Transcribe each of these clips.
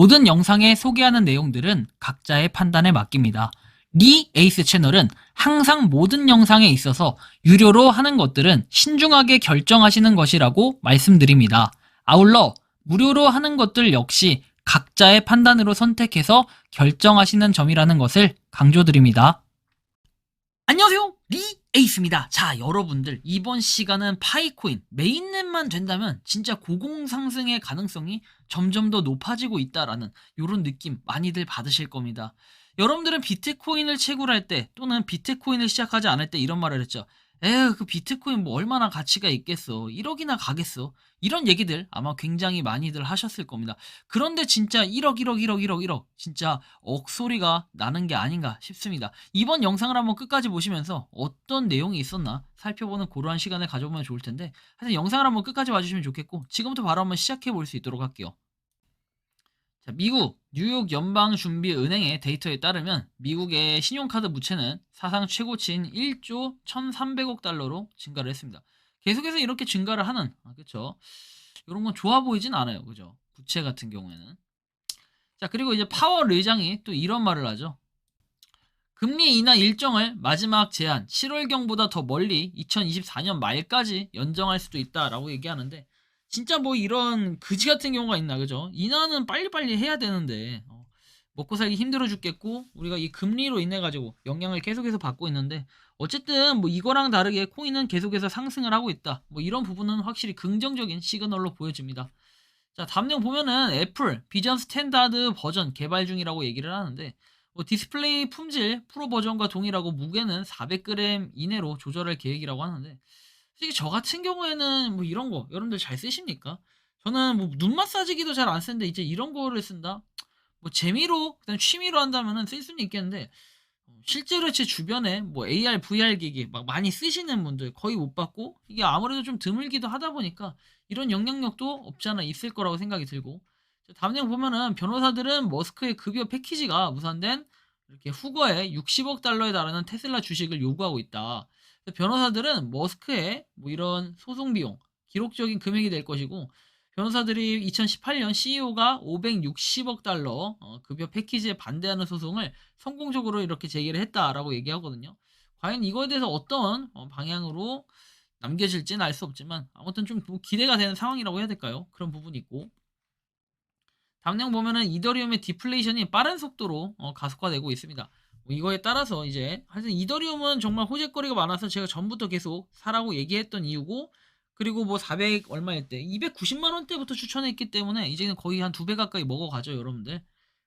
모든 영상에 소개하는 내용들은 각자의 판단에 맡깁니다. 리 에이스 채널은 항상 모든 영상에 있어서 유료로 하는 것들은 신중하게 결정하시는 것이라고 말씀드립니다. 아울러 무료로 하는 것들 역시 각자의 판단으로 선택해서 결정하시는 점이라는 것을 강조드립니다. 안녕하세요, 리 에이스입니다. 자, 여러분들 이번 시간은 파이코인 메인넷만 된다면 진짜 고공상승의 가능성이 점점 더 높아지고 있다라는 이런 느낌 많이들 받으실 겁니다. 여러분들은 비트코인을 채굴할 때 또는 비트코인을 시작하지 않을 때 이런 말을 했죠. 에휴, 그 비트코인 뭐 얼마나 가치가 있겠어, 1억이나 가겠어, 이런 얘기들 아마 굉장히 많이들 하셨을 겁니다. 그런데 진짜 1억 1억 1억 1억 1억 진짜 억소리가 나는 게 아닌가 싶습니다. 이번 영상을 한번 끝까지 보시면서 어떤 내용이 있었나 살펴보는 그러한 시간을 가져보면 좋을 텐데, 하여튼 영상을 한번 끝까지 봐주시면 좋겠고, 지금부터 바로 한번 시작해 볼 수 있도록 할게요. 자, 미국 뉴욕 연방준비은행의 데이터에 따르면 미국의 신용카드 부채는 사상 최고치인 1조 1,300억 달러로 증가를 했습니다. 계속해서 이렇게 증가를 하는, 그쵸? 이런 건 좋아 보이진 않아요. 그죠? 부채 같은 경우에는. 자, 그리고 이제 파월 의장이 또 이런 말을 하죠. 금리 인하 일정을 마지막 제한 7월경보다 더 멀리 2024년 말까지 연장할 수도 있다라고 얘기하는데, 진짜 뭐 이런 그지 같은 경우가 있나, 그죠? 인하는 빨리빨리 해야 되는데 먹고 살기 힘들어 죽겠고, 우리가 이 금리로 인해 가지고 영향을 계속해서 받고 있는데, 어쨌든 뭐 이거랑 다르게 코인은 계속해서 상승을 하고 있다, 뭐 이런 부분은 확실히 긍정적인 시그널로 보여집니다. 자, 다음 내용 보면은 애플 비전 스탠다드 버전 개발 중이라고 얘기를 하는데, 뭐 디스플레이 품질 프로 버전과 동일하고 무게는 400g 이내로 조절할 계획이라고 하는데, 솔직히 저 같은 경우에는 뭐 이런 거 여러분들 잘 쓰십니까? 저는 뭐 눈 마사지기도 잘 안 쓰는데 이제 이런 거를 쓴다? 뭐 재미로 그냥 취미로 한다면은 쓸 수는 있겠는데, 실제로 제 주변에 뭐 AR, VR 기기 막 많이 쓰시는 분들 거의 못 봤고, 이게 아무래도 좀 드물기도 하다 보니까 이런 영향력도 없지 않아 있을 거라고 생각이 들고, 다음 내용 보면은 변호사들은 머스크의 급여 패키지가 무산된 이렇게 후거에 60억 달러에 달하는 테슬라 주식을 요구하고 있다. 변호사들은 머스크의 뭐 이런 소송 비용 기록적인 금액이 될 것이고, 변호사들이 2018년 CEO가 560억 달러 급여 패키지에 반대하는 소송을 성공적으로 이렇게 제기를 했다라고 얘기하거든요. 과연 이거에 대해서 어떤 방향으로 남겨질지는 알 수 없지만, 아무튼 좀 기대가 되는 상황이라고 해야 될까요? 그런 부분이 있고, 다음 내용 보면은 이더리움의 디플레이션이 빠른 속도로 가속화되고 있습니다. 뭐 이거에 따라서 이제 하여튼 이더리움은 정말 호재거리가 많아서 제가 전부터 계속 사라고 얘기했던 이유고, 그리고 뭐 400 얼마일 때 290만 원대부터 추천했기 때문에 이제는 거의 한 2배 가까이 먹어가죠, 여러분들.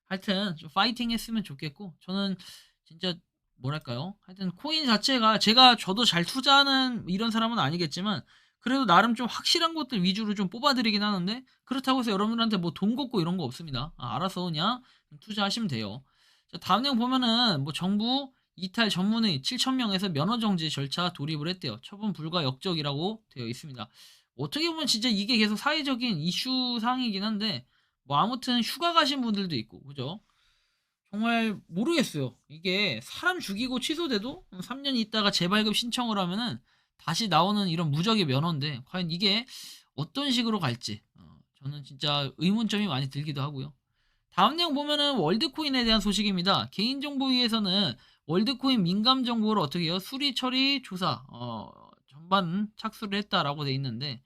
하여튼 좀 파이팅 했으면 좋겠고, 저는 진짜 뭐랄까요, 하여튼 코인 자체가 저도 잘 투자하는 이런 사람은 아니겠지만, 그래도 나름 좀 확실한 것들 위주로 좀 뽑아드리긴 하는데, 그렇다고 해서 여러분들한테 뭐 돈 걷고 이런 거 없습니다. 알아서 그냥 투자하시면 돼요. 자, 다음 내용 보면은 뭐 정부 이탈 전문의 7,000명에서 면허 정지 절차 돌입을 했대요. 처분 불가 역적이라고 되어 있습니다. 어떻게 보면 진짜 이게 계속 사회적인 이슈 사항이긴 한데, 뭐 아무튼 휴가 가신 분들도 있고, 그죠? 정말 모르겠어요. 이게 사람 죽이고 취소돼도 3년 있다가 재발급 신청을 하면은 다시 나오는 이런 무적의 면허인데, 과연 이게 어떤 식으로 갈지 저는 진짜 의문점이 많이 들기도 하고요. 다음 내용 보면은 월드코인에 대한 소식입니다. 개인정보위에서는 월드코인 민감 정보를 어떻게 해요? 수리, 처리, 조사 전반 착수를 했다라고 돼 있는데,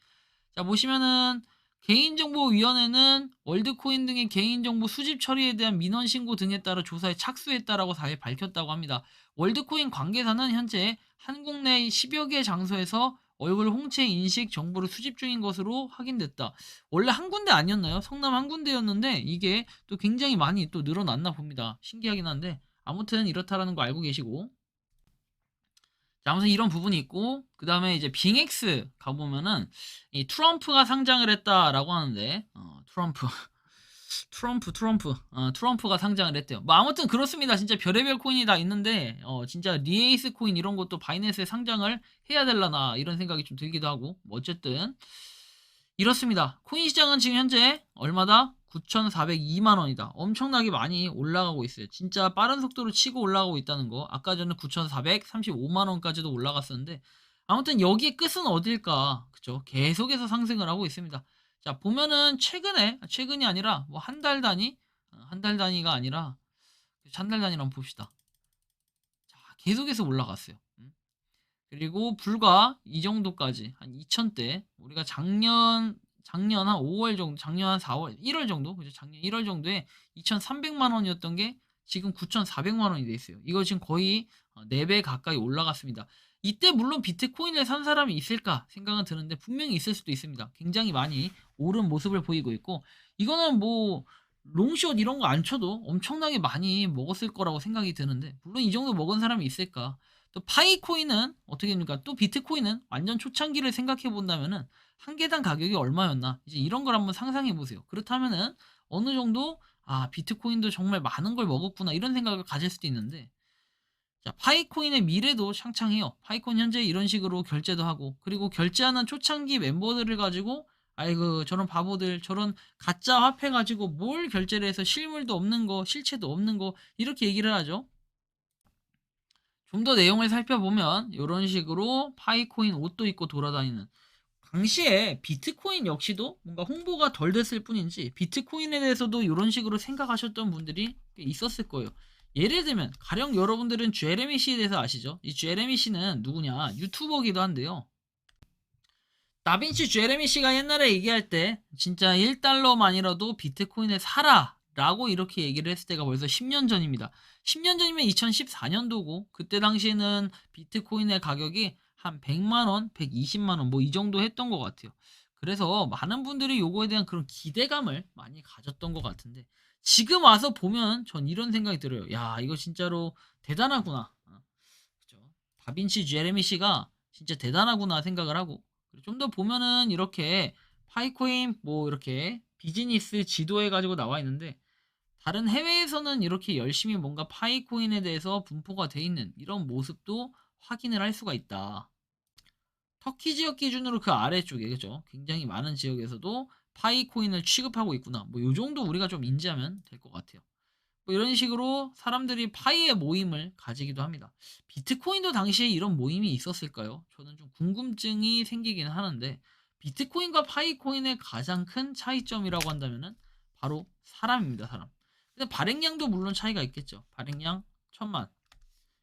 자, 보시면은 개인정보위원회는 월드코인 등의 개인정보 수집 처리에 대한 민원 신고 등에 따라 조사에 착수했다라고 밝혔다고 합니다. 월드코인 관계사는 현재 한국 내 10여 개 장소에서 얼굴 홍채 인식 정보를 수집 중인 것으로 확인됐다. 원래 한 군데 아니었나요? 성남 한 군데였는데 이게 또 굉장히 많이 또 늘어났나 봅니다. 신기하긴 한데 아무튼 이렇다라는 거 알고 계시고, 자, 아무튼 이런 부분이 있고, 그 다음에 이제 빙엑스 가보면은 이 트럼프가 상장을 했다라고 하는데, 트럼프가 상장을 했대요. 뭐 아무튼 그렇습니다. 진짜 별의별 코인이 다 있는데 진짜 리에이스 코인 이런 것도 바이낸스에 상장을 해야 될라나 이런 생각이 좀 들기도 하고, 뭐 어쨌든 이렇습니다. 코인 시장은 지금 현재 얼마다? 9,402만 원이다. 엄청나게 많이 올라가고 있어요. 진짜 빠른 속도로 치고 올라가고 있다는 거. 아까 전에 9,435만 원까지도 올라갔었는데, 아무튼 여기에 끝은 어딜까? 그쵸? 계속해서 상승을 하고 있습니다. 자, 보면은 최근이 아니라 뭐 한 달 단위, 한 달 단위가 아니라 한 달 단위로 한번 봅시다. 자, 계속해서 올라갔어요. 그리고 불과 이 정도까지 한 2000대 우리가 작년 한 5월 정도, 작년 한 4월, 1월 정도, 그죠? 작년 1월 정도에 2,300만 원이었던 게 지금 9,400만 원이 돼 있어요. 이거 지금 거의 4배 가까이 올라갔습니다. 이때 물론 비트코인을 산 사람이 있을까 생각은 드는데 분명히 있을 수도 있습니다. 굉장히 많이 오른 모습을 보이고 있고, 이거는 뭐 롱숏 이런 거 안 쳐도 엄청나게 많이 먹었을 거라고 생각이 드는데, 물론 이 정도 먹은 사람이 있을까? 또 파이코인은 어떻게 됩니까? 또 비트코인은 완전 초창기를 생각해 본다면은 한 개당 가격이 얼마였나? 이제 이런 걸 한번 상상해 보세요. 그렇다면은 어느 정도 비트코인도 정말 많은 걸 먹었구나 이런 생각을 가질 수도 있는데, 자, 파이코인의 미래도 창창해요. 파이코인 현재 이런 식으로 결제도 하고, 그리고 결제하는 초창기 멤버들을 가지고 아이고 저런 바보들, 저런 가짜 화폐 가지고 뭘 결제를 해서 실물도 없는 거, 실체도 없는 거 이렇게 얘기를 하죠. 좀 더 내용을 살펴보면 이런 식으로 파이코인 옷도 입고 돌아다니는, 당시에 비트코인 역시도 뭔가 홍보가 덜 됐을 뿐인지 비트코인에 대해서도 이런 식으로 생각하셨던 분들이 꽤 있었을 거예요. 예를 들면 가령 여러분들은 제레미 씨에 대해서 아시죠? 이 제레미 씨는 누구냐? 유튜버기도 한데요. 다빈치 제레미 씨가 옛날에 얘기할 때 진짜 1달러만이라도 비트코인을 사라 라고 이렇게 얘기를 했을 때가 벌써 10년 전입니다. 10년 전이면 2014년도고 그때 당시에는 비트코인의 가격이 한 100만원, 120만원 뭐 이 정도 했던 것 같아요. 그래서 많은 분들이 요거에 대한 그런 기대감을 많이 가졌던 것 같은데, 지금 와서 보면 전 이런 생각이 들어요. 야, 이거 진짜로 대단하구나. 그죠? 다빈치 제레미 씨가 진짜 대단하구나 생각을 하고, 좀 더 보면은 이렇게 파이코인 뭐 이렇게 비즈니스 지도해 가지고 나와 있는데, 다른 해외에서는 이렇게 열심히 뭔가 파이코인에 대해서 분포가 돼 있는 이런 모습도 확인을 할 수가 있다. 터키 지역 기준으로 그 아래쪽에, 그죠? 굉장히 많은 지역에서도 파이코인을 취급하고 있구나. 뭐 요 정도 우리가 좀 인지하면 될 것 같아요. 뭐 이런 식으로 사람들이 파이의 모임을 가지기도 합니다. 비트코인도 당시에 이런 모임이 있었을까요? 저는 좀 궁금증이 생기긴 하는데, 비트코인과 파이코인의 가장 큰 차이점이라고 한다면은 바로 사람입니다, 사람. 근데 발행량도 물론 차이가 있겠죠. 발행량 1000만,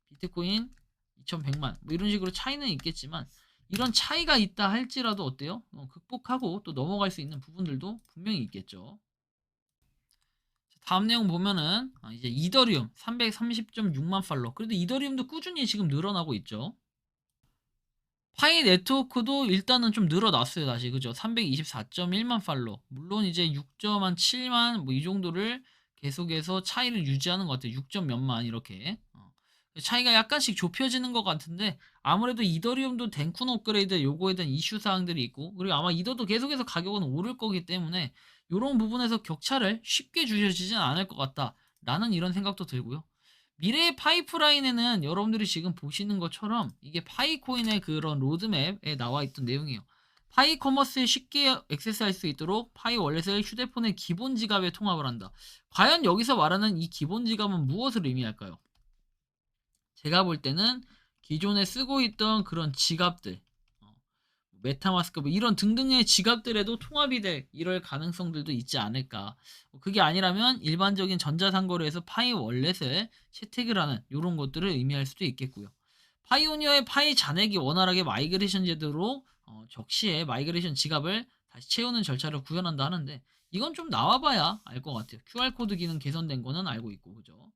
비트코인 2100만, 뭐 이런 식으로 차이는 있겠지만, 이런 차이가 있다 할지라도 어때요? 극복하고 또 넘어갈 수 있는 부분들도 분명히 있겠죠. 다음 내용 보면은 이제 이더리움 330.6만 팔로. 그래도 이더리움도 꾸준히 지금 늘어나고 있죠. 파이 네트워크도 일단은 좀 늘어났어요, 다시. 그죠? 324.1만 팔로. 물론 이제 6.7만 뭐 이 정도를 계속해서 차이를 유지하는 것 같아요. 6점 몇만 이렇게. 차이가 약간씩 좁혀지는 것 같은데, 아무래도 이더리움도 덴쿤 업그레이드 요거에 대한 이슈 사항들이 있고, 그리고 아마 이더도 계속해서 가격은 오를 거기 때문에 요런 부분에서 격차를 쉽게 줄여지진 않을 것 같다라는 이런 생각도 들고요. 미래의 파이프라인에는 여러분들이 지금 보시는 것처럼 이게 파이코인의 그런 로드맵에 나와 있던 내용이에요. 파이 커머스에 쉽게 액세스할 수 있도록 파이 월렛을 휴대폰의 기본 지갑에 통합을 한다. 과연 여기서 말하는 이 기본 지갑은 무엇을 의미할까요? 제가 볼 때는 기존에 쓰고 있던 그런 지갑들, 메타마스크 뭐 이런 등등의 지갑들에도 통합이 될 이럴 가능성들도 있지 않을까. 그게 아니라면 일반적인 전자상거래에서 파이 월렛을 채택을 하는 이런 것들을 의미할 수도 있겠고요. 파이오니어의 파이 잔액이 원활하게 마이그레이션 제도로 적시에 마이그레이션 지갑을 다시 채우는 절차를 구현한다 하는데, 이건 좀 나와봐야 알 것 같아요. QR코드 기능 개선된 거는 알고 있고, 그죠?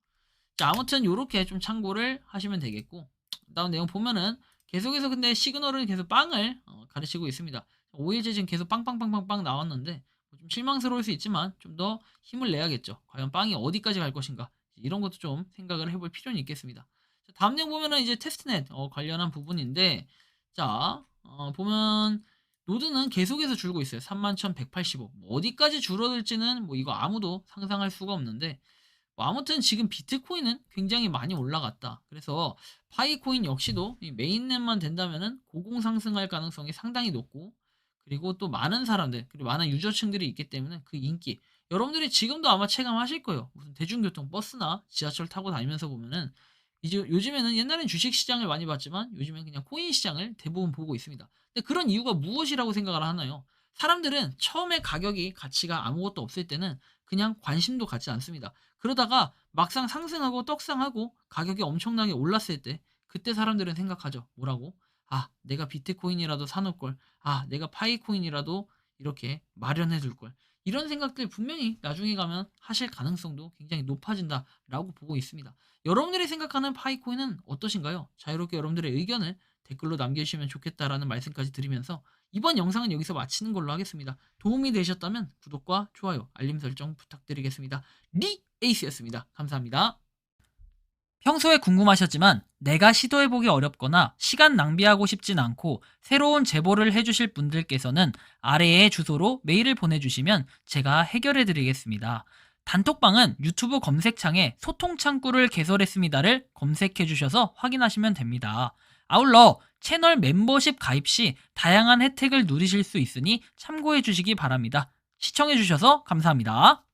자, 아무튼 요렇게 좀 참고를 하시면 되겠고, 다음 내용 보면은 계속해서 근데 시그널은 계속 빵을 가르치고 있습니다. 5일째 지금 계속 빵빵빵빵빵 나왔는데 좀 실망스러울 수 있지만 좀 더 힘을 내야겠죠. 과연 빵이 어디까지 갈 것인가, 이런 것도 좀 생각을 해볼 필요는 있겠습니다. 자, 다음 내용 보면은 이제 테스트넷 관련한 부분인데, 자 보면 노드는 계속해서 줄고 있어요. 31,185. 뭐 어디까지 줄어들지는 뭐 이거 아무도 상상할 수가 없는데, 뭐 아무튼 지금 비트코인은 굉장히 많이 올라갔다. 그래서 파이코인 역시도 이 메인넷만 된다면은 고공 상승할 가능성이 상당히 높고, 그리고 또 많은 사람들, 그리고 많은 유저층들이 있기 때문에 그 인기, 여러분들이 지금도 아마 체감하실 거예요. 무슨 대중교통 버스나 지하철 타고 다니면서 보면은 이제 요즘에는, 옛날엔 주식 시장을 많이 봤지만 요즘엔 그냥 코인 시장을 대부분 보고 있습니다. 근데 그런 이유가 무엇이라고 생각을 하나요? 사람들은 처음에 가격이 가치가 아무것도 없을 때는 그냥 관심도 갖지 않습니다. 그러다가 막상 상승하고 떡상하고 가격이 엄청나게 올랐을 때 그때 사람들은 생각하죠. 뭐라고? 아, 내가 비트코인이라도 사놓을 걸. 아, 내가 파이코인이라도 이렇게 마련해 둘 걸. 이런 생각들 분명히 나중에 가면 하실 가능성도 굉장히 높아진다라고 보고 있습니다. 여러분들이 생각하는 파이코인은 어떠신가요? 자유롭게 여러분들의 의견을 댓글로 남겨주시면 좋겠다라는 말씀까지 드리면서 이번 영상은 여기서 마치는 걸로 하겠습니다. 도움이 되셨다면 구독과 좋아요, 알림 설정 부탁드리겠습니다. 리 에이스였습니다. 감사합니다. 평소에 궁금하셨지만 내가 시도해보기 어렵거나 시간 낭비하고 싶진 않고 새로운 제보를 해주실 분들께서는 아래의 주소로 메일을 보내주시면 제가 해결해드리겠습니다. 단톡방은 유튜브 검색창에 소통창구를 개설했습니다를 검색해주셔서 확인하시면 됩니다. 아울러 채널 멤버십 가입 시 다양한 혜택을 누리실 수 있으니 참고해주시기 바랍니다. 시청해주셔서 감사합니다.